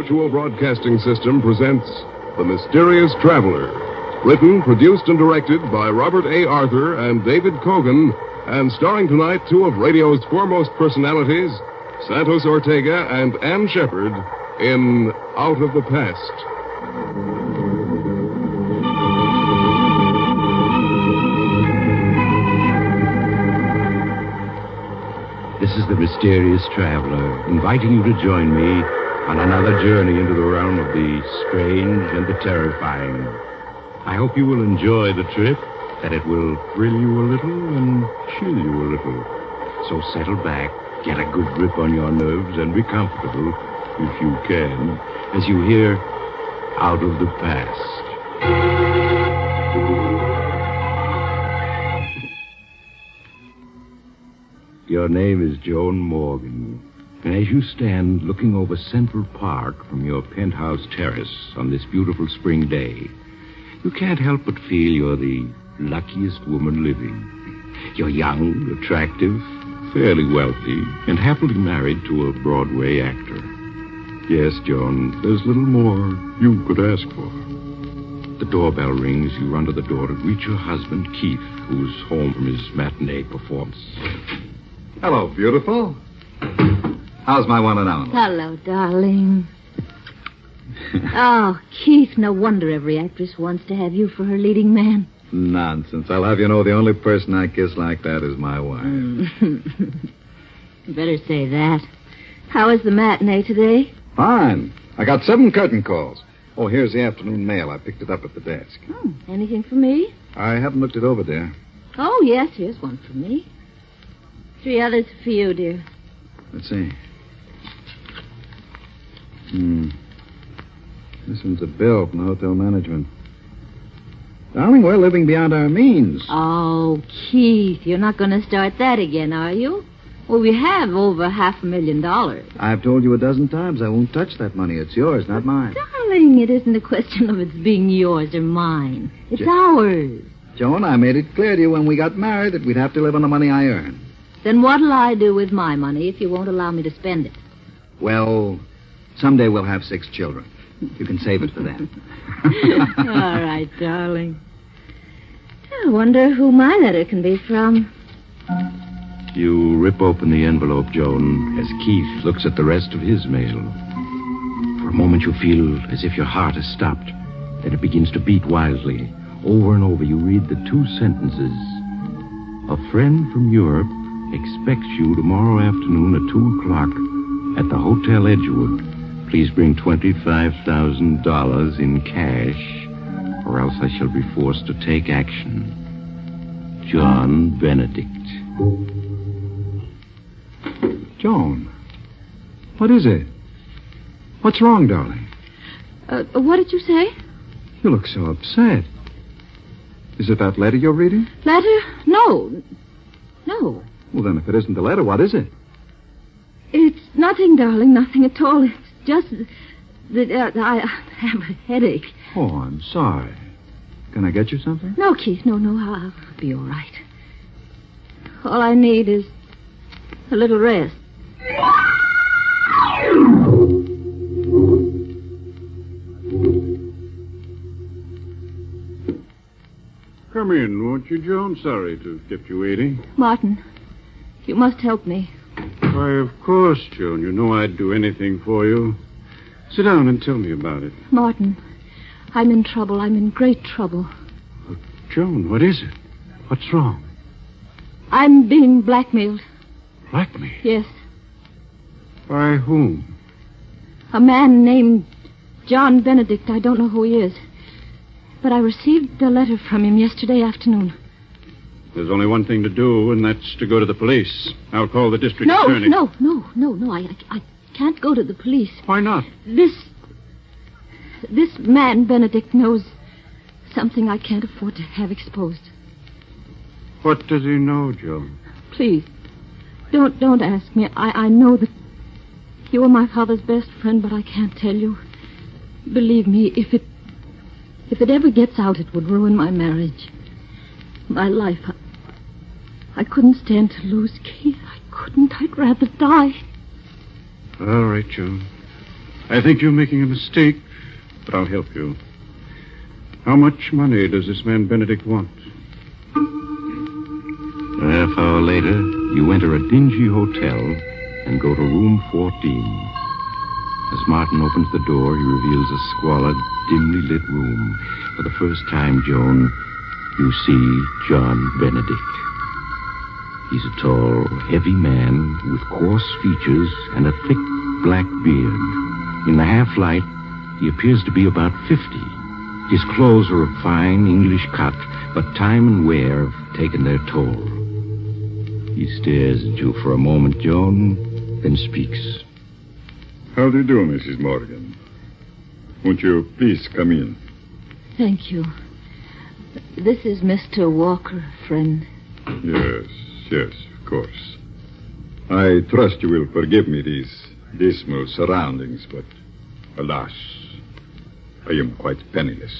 Mutual Broadcasting System presents The Mysterious Traveler. Written, produced, and directed by Robert A. Arthur and David Cogan, and starring tonight two of radio's foremost personalities, Santos Ortega and Ann Shepard, in Out of the Past. This is the Mysterious Traveler, inviting you to join me on another journey into the realm of the strange and the terrifying. I hope you will enjoy the trip, that it will thrill you a little and chill you a little. So settle back, get a good grip on your nerves, and be comfortable, if you can, as you hear Out of the Past. Your name is Joan Morgan, and as you stand looking over Central Park from your penthouse terrace on this beautiful spring day, you can't help but feel you're the luckiest woman living. You're young, attractive, fairly wealthy, and happily married to a Broadway actor. Yes, Joan, there's little more you could ask for. The doorbell rings. You run to the door to greet your husband, Keith, who's home from his matinee performance. Hello, beautiful. How's my one and only? Hello, darling. Oh, Keith, no wonder every actress wants to have you for her leading man. Nonsense. I'll have you know the only person I kiss like that is my wife. Better say that. How was the matinee today? Fine. I got 7 curtain calls. Oh, here's the afternoon mail. I picked it up at the desk. Anything for me? I haven't looked it over, dear. Oh, yes, here's one for me. 3 others for you, dear. Let's see. This one's a bill from the hotel management. Darling, we're living beyond our means. Oh, Keith, you're not going to start that again, are you? Well, we have over $500,000. I've told you a dozen times I won't touch that money. It's yours, not mine. Darling, it isn't a question of it's being yours or mine. It's ours. Joan, I made it clear to you when we got married that we'd have to live on the money I earn. Then what'll I do with my money if you won't allow me to spend it? Well, someday we'll have 6 children. You can save it for them. All right, darling. I wonder who my letter can be from. You rip open the envelope, Joan, as Keith looks at the rest of his mail. For a moment you feel as if your heart has stopped. Then it begins to beat wildly. Over and over you read the 2 sentences. A friend from Europe expects you tomorrow afternoon at 2 o'clock at the Hotel Edgewood. Please bring $25,000 in cash, or else I shall be forced to take action. John Benedict. Joan, what is it? What's wrong, darling? What did you say? You look so upset. Is it that letter you're reading? Letter? No. Well, then, if it isn't the letter, what is it? It's nothing, darling, nothing at all. It's just that I have a headache. Oh, I'm sorry. Can I get you something? No, Keith, no, I'll be all right. All I need is a little rest. Come in, won't you, Joan? Sorry to have kept you waiting. Martin, you must help me. Why, of course, Joan. You know I'd do anything for you. Sit down and tell me about it. Martin, I'm in trouble. I'm in great trouble. Joan, what is it? What's wrong? I'm being blackmailed. Blackmail? Yes. By whom? A man named John Benedict. I don't know who he is. But I received a letter from him yesterday afternoon. There's only one thing to do, and that's to go to the police. I'll call the district attorney. No. I can't go to the police. Why not? This man, Benedict, knows something I can't afford to have exposed. What does he know, Joan? Please, don't ask me. I know that you are my father's best friend, but I can't tell you. Believe me, if it ever gets out, it would ruin my marriage. My life. I couldn't stand to lose Keith. I couldn't. I'd rather die. All right, Joan. I think you're making a mistake, but I'll help you. How much money does this man Benedict want? A half hour later, you enter a dingy hotel and go to room 14. As Martin opens the door, he reveals a squalid, dimly lit room. For the first time, Joan, you see John Benedict. He's a tall, heavy man with coarse features and a thick black beard. In the half-light, he appears to be about 50. His clothes are of fine English cut, but time and wear have taken their toll. He stares at you for a moment, Joan, then speaks. How do you do, Mrs. Morgan? Won't you please come in? Thank you. This is Mr. Walker, friend. Yes, of course. I trust you will forgive me these dismal surroundings, but alas, I am quite penniless.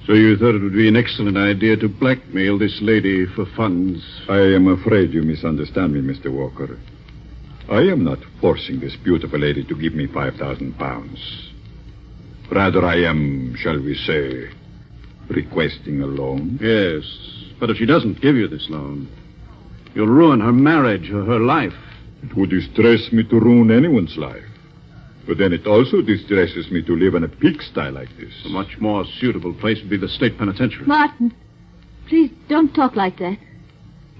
So you thought it would be an excellent idea to blackmail this lady for funds? I am afraid you misunderstand me, Mr. Walker. I am not forcing this beautiful lady to give me 5,000 pounds. Rather, I am, shall we say, requesting a loan. Yes, but if she doesn't give you this loan, you'll ruin her marriage or her life. It would distress me to ruin anyone's life. But then it also distresses me to live in a pigsty like this. A much more suitable place would be the state penitentiary. Martin, please don't talk like that.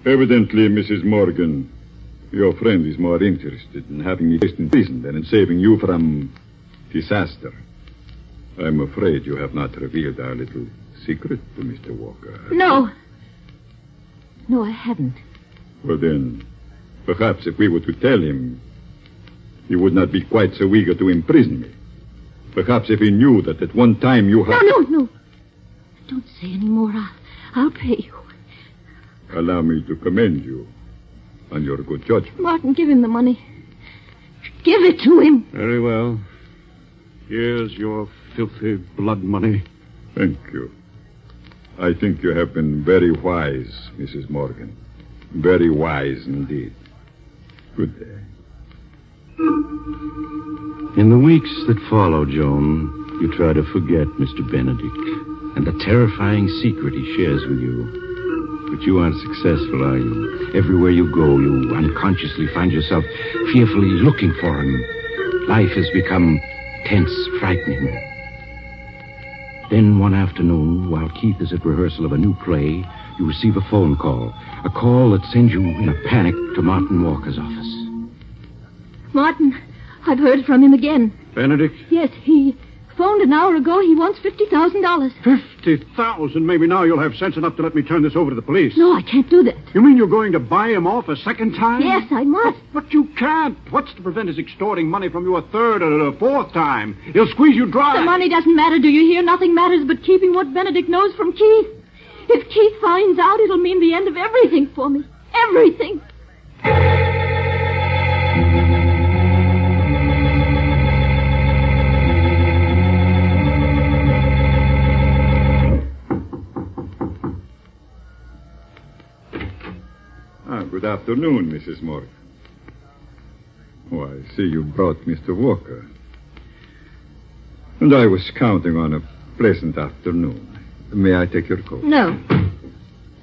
Evidently, Mrs. Morgan, your friend is more interested in having me placed in prison than in saving you from disaster. I'm afraid you have not revealed our little secret to Mr. Walker. No, I haven't. Well, then, perhaps if we were to tell him, he would not be quite so eager to imprison me. Perhaps if he knew that at one time you had... No. Don't say any more. I'll pay you. Allow me to commend you on your good judgment. Martin, give him the money. Give it to him. Very well. Here's your filthy blood money. Thank you. I think you have been very wise, Mrs. Morgan. Very wise indeed. Good day. In the weeks that follow, Joan, you try to forget Mr. Benedict and the terrifying secret he shares with you. But you aren't successful, are you? Everywhere you go, you unconsciously find yourself fearfully looking for him. Life has become tense, frightening. Then one afternoon, while Keith is at rehearsal of a new play, you receive a phone call. A call that sends you in a panic to Martin Walker's office. Martin, I've heard from him again. Benedict? Yes, he phoned an hour ago. He wants $50,000. 50,000? Maybe now you'll have sense enough to let me turn this over to the police. No, I can't do that. You mean you're going to buy him off a second time? Yes, I must. But you can't. What's to prevent his extorting money from you a third or a fourth time? He'll squeeze you dry. The money doesn't matter, do you hear? Nothing matters but keeping what Benedict knows from Keith. If Keith finds out, it'll mean the end of everything for me. Everything. Good afternoon, Mrs. Morgan. Oh, I see you brought Mr. Walker. And I was counting on a pleasant afternoon. May I take your coat? No.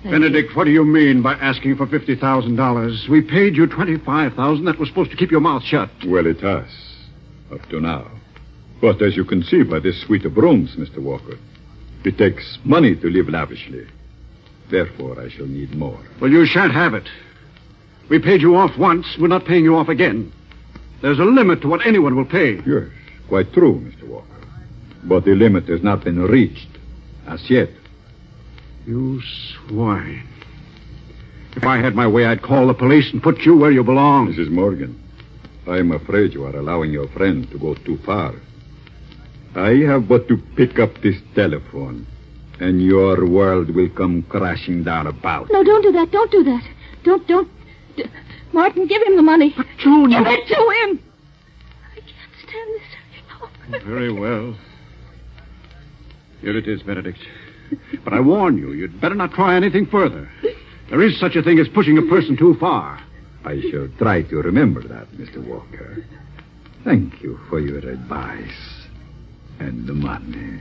Benedict, what do you mean by asking for $50,000? We paid you $25,000. That was supposed to keep your mouth shut. Well, it has, up to now. But as you can see by this suite of rooms, Mr. Walker, it takes money to live lavishly. Therefore, I shall need more. Well, you shan't have it. We paid you off once. We're not paying you off again. There's a limit to what anyone will pay. Yes, quite true, Mr. Walker. But the limit has not been reached as yet. You swine. If I had my way, I'd call the police and put you where you belong. Mrs. Morgan, I am afraid you are allowing your friend to go too far. I have but to pick up this telephone, and your world will come crashing down about. No, don't do that. Don't do that. Don't. Martin, give him the money. But, June... Give it to him. I can't stand this anymore. Very well. Here it is, Benedict. But I warn you, you'd better not try anything further. There is such a thing as pushing a person too far. I shall try to remember that, Mr. Walker. Thank you for your advice and the money.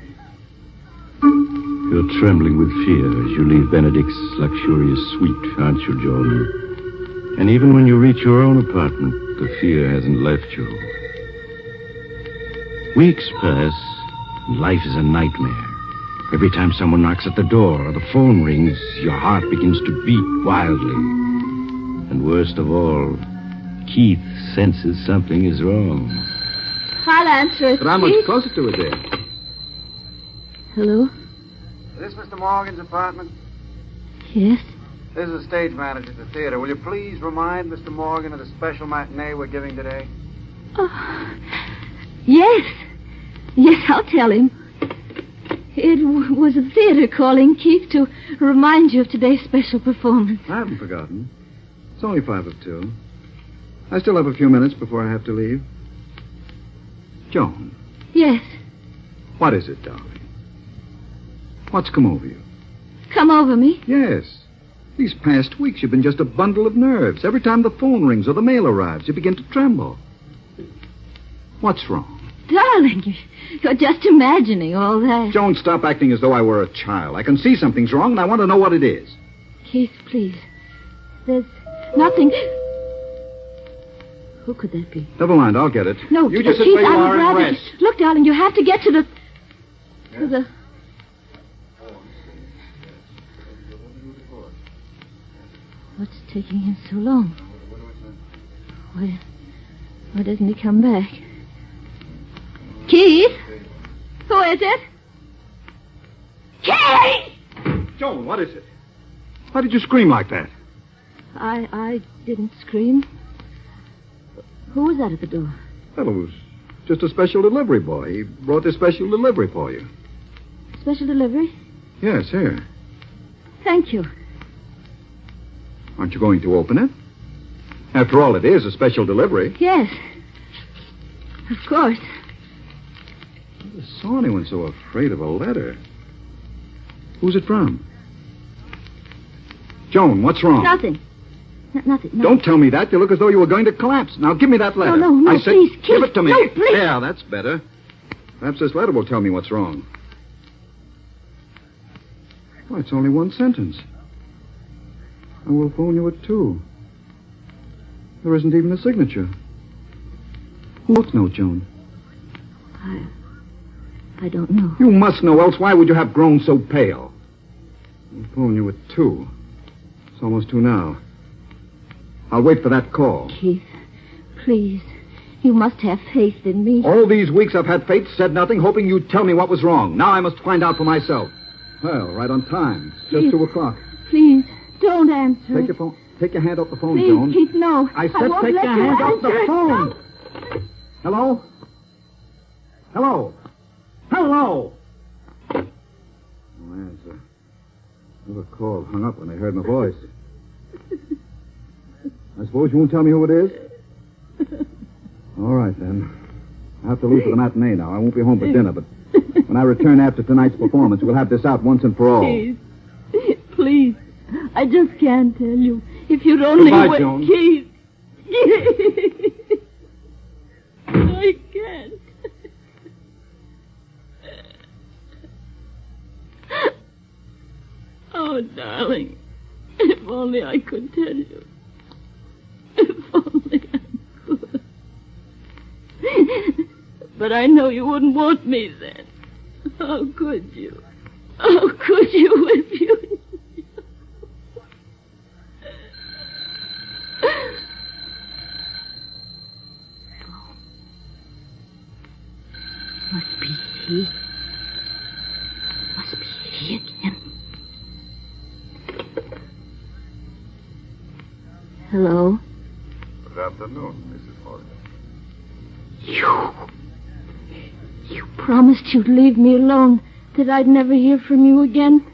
You're trembling with fear as you leave Benedict's luxurious suite, aren't you, Joan? And even when you reach your own apartment, the fear hasn't left you. Weeks pass, and life is a nightmare. Every time someone knocks at the door or the phone rings, your heart begins to beat wildly. And worst of all, Keith senses something is wrong. I'll answer it, But how much Keith. closer to it there? Hello? Is this Mr. Morgan's apartment? Yes? This is the stage manager at the theater. Will you please remind Mr. Morgan of the special matinee we're giving today? Oh, yes. Yes, I'll tell him. It was the theater calling, Keith, to remind you of today's special performance. I haven't forgotten. It's only 2:05. I still have a few minutes before I have to leave. Joan, Yes. what is it, darling? What's come over you? Come over me. Yes. These past weeks, you've been just a bundle of nerves. Every time the phone rings or the mail arrives, you begin to tremble. What's wrong? Darling, you're just imagining all that. Joan, stop acting as though I were a child. I can see something's wrong, and I want to know what it is. Keith, please. There's nothing... Who could that be? Never mind, I'll get it. No, You just sit Keith, where you I would are and rather... rest. Look, darling, you have to get to the... To the... What's taking him so long? Why doesn't he come back? Keith? Who is it? Keith! Joan, what is it? Why did you scream like that? I didn't scream. Who was that at the door? Well, it was just a special delivery boy. He brought this special delivery for you. Special delivery? Yes, here. Thank you. Aren't you going to open it? After all, it is a special delivery. Yes. Of course. I never saw anyone so afraid of a letter. Who's it from? Joan, what's wrong? Nothing. Nothing. No. Don't tell me that. You look as though you were going to collapse. Now, give me that letter. No, I said, please, give Keith. it to me. No, please. Yeah, that's better. Perhaps this letter will tell me what's wrong. Well, it's only one sentence. I will phone you at 2. There isn't even a signature. Who wrote the note, Joan? I don't know. You must know, else why would you have grown so pale? I'll phone you at 2. It's almost 2 now. I'll wait for that call. Keith, please. You must have faith in me. All these weeks I've had faith, said nothing, hoping you'd tell me what was wrong. Now I must find out for myself. Well, right on time. It's just Keith. 2 o'clock. Please, don't answer. Take your phone. Take your hand off the phone, Please, Joan. Keith, no. I said won't take let your you hand off answer the it. phone. No. Hello? Hello? Hello? No answer. Whoever called hung up when they heard my voice. I suppose you won't tell me who it is? All right, then. I have to leave for the matinee now. I won't be home for dinner, but when I return after tonight's performance, we'll have this out once and for all. Please. Please. I just can't tell you. If you'd only Goodbye, wait. Joan. Keith. I can't. Oh, darling. If only I could tell you. If only I could. But I know you wouldn't want me then. How could you? How could you if you knew? Must be he. Must be he again. Hello? Good afternoon, Mrs. Morgan. You promised you'd leave me alone, that I'd never hear from you again.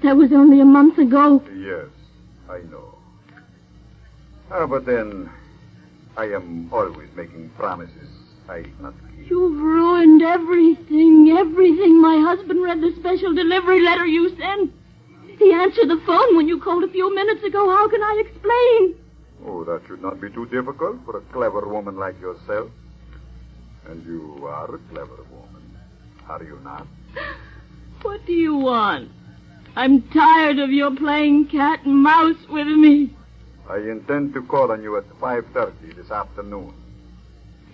That was only a month ago. Yes, I know. But then, I am always making promises I not keep. You've ruined everything, everything. My husband read the special delivery letter you sent. He answered the phone when you called a few minutes ago. How can I explain? Oh, that should not be too difficult for a clever woman like yourself. And you are a clever woman, are you not? What do you want? I'm tired of your playing cat and mouse with me. I intend to call on you at 5:30 this afternoon.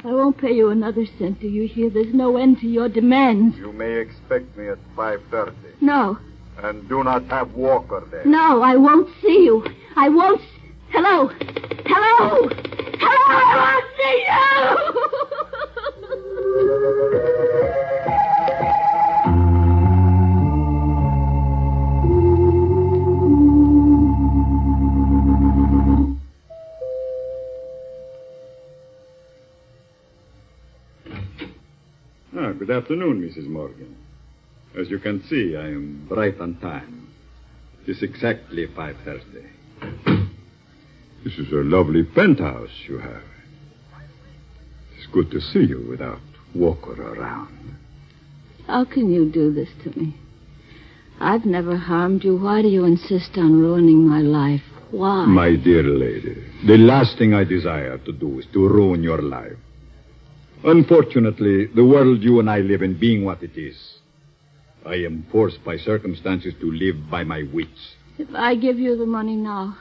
I won't pay you another cent, do you hear? There's no end to your demands. You may expect me at 5:30. No. And do not have Walker there. No, I won't see you. I won't... Hello? Hello? Hello, I won't see Good afternoon, Mrs. Morgan. As you can see, I am right on time. It is exactly 5:30. This is a lovely penthouse you have. It's good to see you without Walker around. How can you do this to me? I've never harmed you. Why do you insist on ruining my life? Why? My dear lady, the last thing I desire to do is to ruin your life. Unfortunately, the world you and I live in being what it is, I am forced by circumstances to live by my wits. If I give you the money now,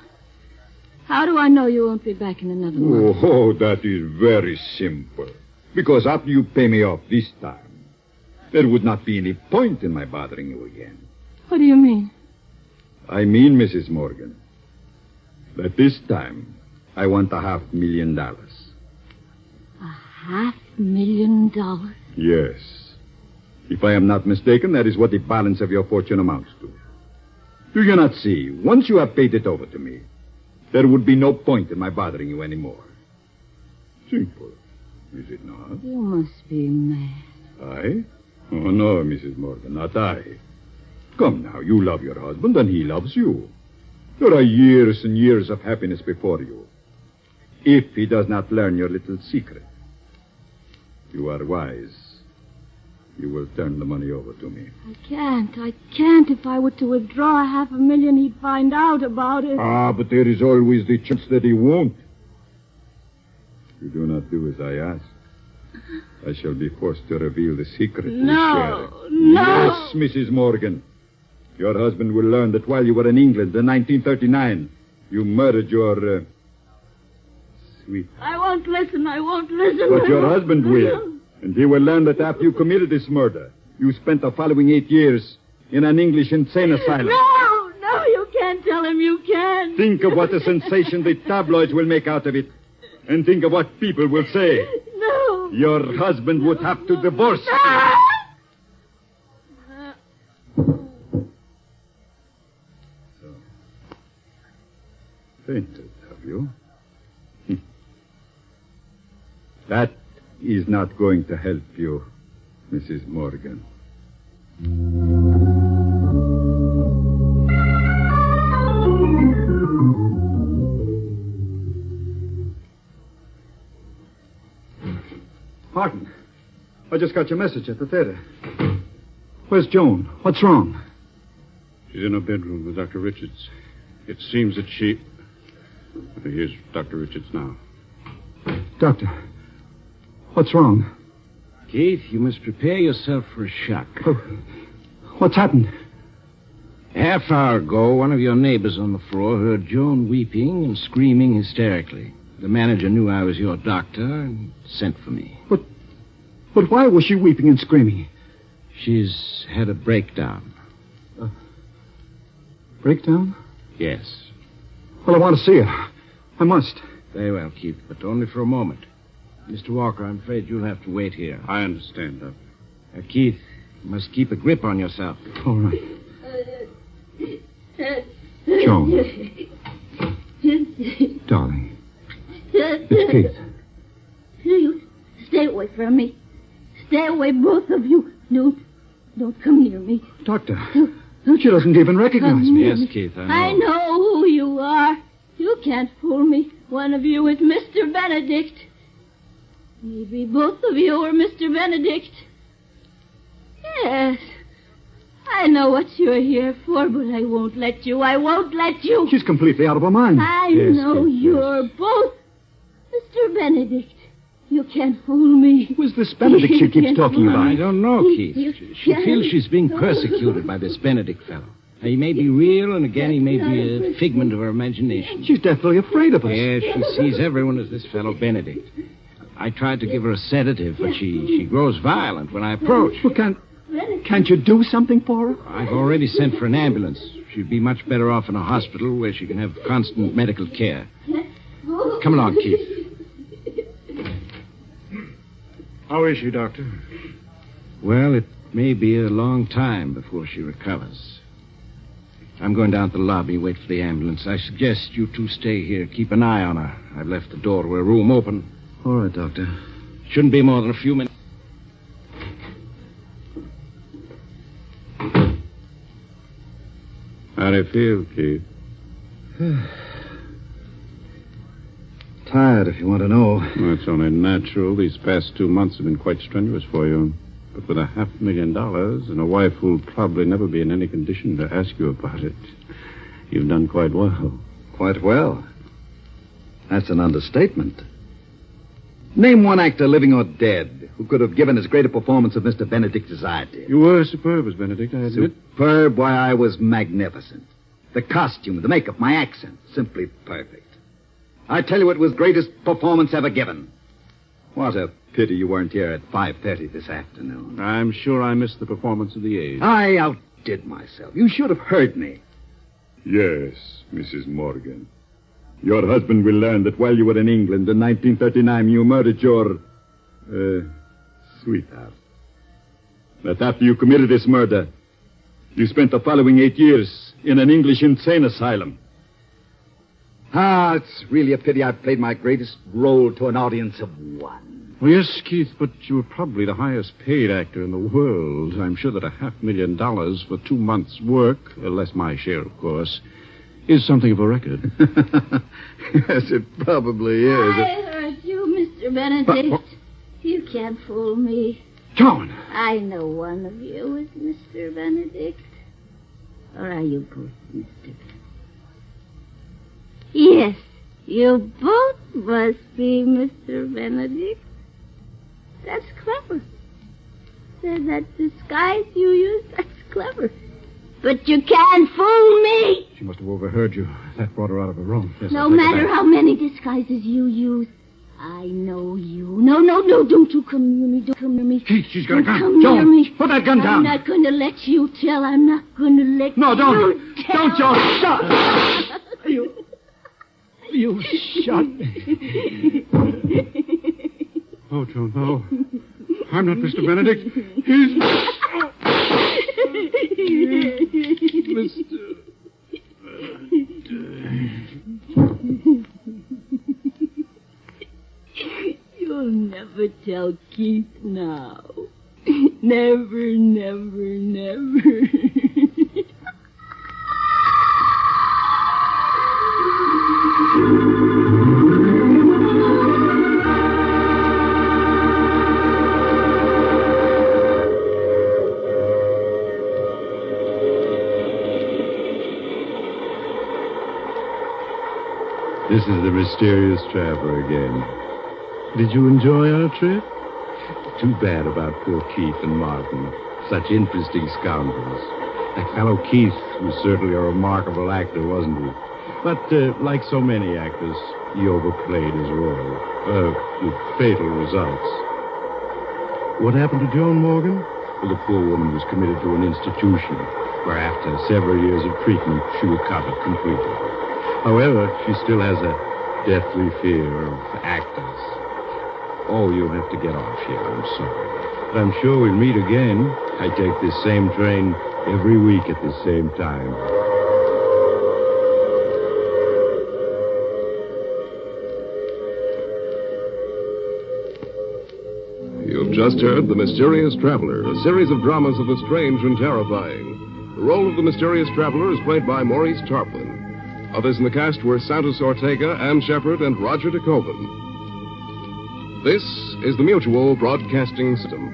how do I know you won't be back in another month? Oh, that is very simple. Because after you pay me off this time, there would not be any point in my bothering you again. What do you mean? I mean, Mrs. Morgan, that this time I want $500,000. $500,000? Yes. If I am not mistaken, that is what the balance of your fortune amounts to. Do you not see? Once you have paid it over to me, there would be no point in my bothering you anymore. Simple, is it not? You must be mad. I? Oh, no, Mrs. Morgan, not I. Come now, you love your husband and he loves you. There are years and years of happiness before you. If he does not learn your little secret. You are wise. You will turn the money over to me. I can't. If I were to withdraw $500,000, he'd find out about it. Ah, but there is always the chance that he won't. You do not do as I ask. I shall be forced to reveal the secret. No. Yes, Mrs. Morgan. Your husband will learn that while you were in England in 1939, you murdered your... sweet. I won't listen. But your husband will. And he will learn that after you committed this murder, you spent the following 8 years in an English insane asylum. No, you can't tell him. You can't. Think of what a sensation the tabloids will make out of it. And think of what people will say. No. Your husband would have to divorce you. So, fainted, have you? That is not going to help you, Mrs. Morgan. Martin, I just got your message at the theater. Where's Joan? What's wrong? She's in her bedroom with Dr. Richards. It seems that she... Here's Dr. Richards now. Doctor, what's wrong? Keith, you must prepare yourself for a shock. Oh, what's happened? A half hour ago, one of your neighbors on the floor heard Joan weeping and screaming hysterically. The manager knew I was your doctor and sent for me. But why was she weeping and screaming? She's had a breakdown. Breakdown? Yes. Well, I want to see her. I must. Very well, Keith, but only for a moment. Mr. Walker, I'm afraid you'll have to wait here. I understand, Doctor. Keith, you must keep a grip on yourself. All right. Joan. Darling. It's Keith. You stay away from me. Stay away, both of you. Don't come near me. Doctor, she doesn't even recognize me. Yes, Keith, I know. I know who you are. You can't fool me. One of you is Mr. Benedict. Maybe both of you are Mr. Benedict. Yes. I know what you're here for, but I won't let you. I won't let you. She's completely out of her mind. I Yes, know Keith, you're both Mr. Benedict. You can't fool me. Who's this Benedict she keeps talking about? I don't know, Keith. She feels she's being persecuted by this Benedict fellow. He may be real, and again, he may be a figment of her imagination. She's deathly afraid of us. Yes, she sees everyone as this fellow Benedict. I tried to give her a sedative, but she grows violent when I approach. Well, can't you do something for her? I've already sent for an ambulance. She'd be much better off in a hospital where she can have constant medical care. Come along, Keith. How is she, Doctor? Well, it may be a long time before she recovers. I'm going down to the lobby, wait for the ambulance. I suggest you two stay here. Keep an eye on her. I've left the door to her room open. All right, Doctor. Shouldn't be more than a few minutes. How do you feel, Keith? Tired, if you want to know. Well, it's only natural. These past 2 months have been quite strenuous for you. But with $500,000 and a wife who'll probably never be in any condition to ask you about it, you've done quite well. Quite well. That's an understatement. Name one actor, living or dead, who could have given as great a performance as Mr. Benedict as I did. You were superb as Benedict, I admit. Superb? Why, I was magnificent. The costume, the makeup, my accent, simply perfect. I tell you, it was the greatest performance ever given. What a pity you weren't here at 5:30 this afternoon. I'm sure I missed the performance of the age. I outdid myself. You should have heard me. Yes, Mrs. Morgan. Your husband will learn that while you were in England in 1939, you murdered your, sweetheart. But after you committed this murder, you spent the following 8 years in an English insane asylum. It's really a pity I played my greatest role to an audience of one. Well, yes, Keith, but you were probably the highest paid actor in the world. I'm sure that $500,000 for 2 months' work, less my share, of course, is something of a record. Yes, it probably is. I heard you, Mr. Benedict. You can't fool me. Joan! I know one of you is Mr. Benedict. Or are you both Mr. Benedict? Yes, you both must be Mr. Benedict. That's clever. That disguise you use, that's clever. But you can't fool me. She must have overheard you. That brought her out of her room. Yes, No matter how many disguises you use, I know you. No, don't you come near me. Don't come near me. Keith, she's got a gun. Come near Joan, me. put that gun down. I'm not going to let you tell. I'm not going to let No, don't. you tell. Don't, Joan. Stop. You shot me. Oh, Joan, no. I'm not Mr. Benedict. He's... Mr. You'll never tell Keith now. Never, never, never. This is the mysterious traveler again. Did you enjoy our trip? Too bad about poor Keith and Martin. Such interesting scoundrels. That fellow Keith was certainly a remarkable actor, wasn't he? But, like so many actors, he overplayed his role. With fatal results. What happened to Joan Morgan? Well, the poor woman was committed to an institution where after several years of treatment, she recovered completely. However, she still has a deathly fear of actors. Oh, you'll have to get off here. I'm sorry. But I'm sure we'll meet again. I take this same train every week at the same time. You've just heard The Mysterious Traveler, a series of dramas of the strange and terrifying. The role of the mysterious traveler is played by Maurice Tarplin. Others in the cast were Santos Ortega, Ann Shepard, and Roger de Koven. This is the Mutual Broadcasting System.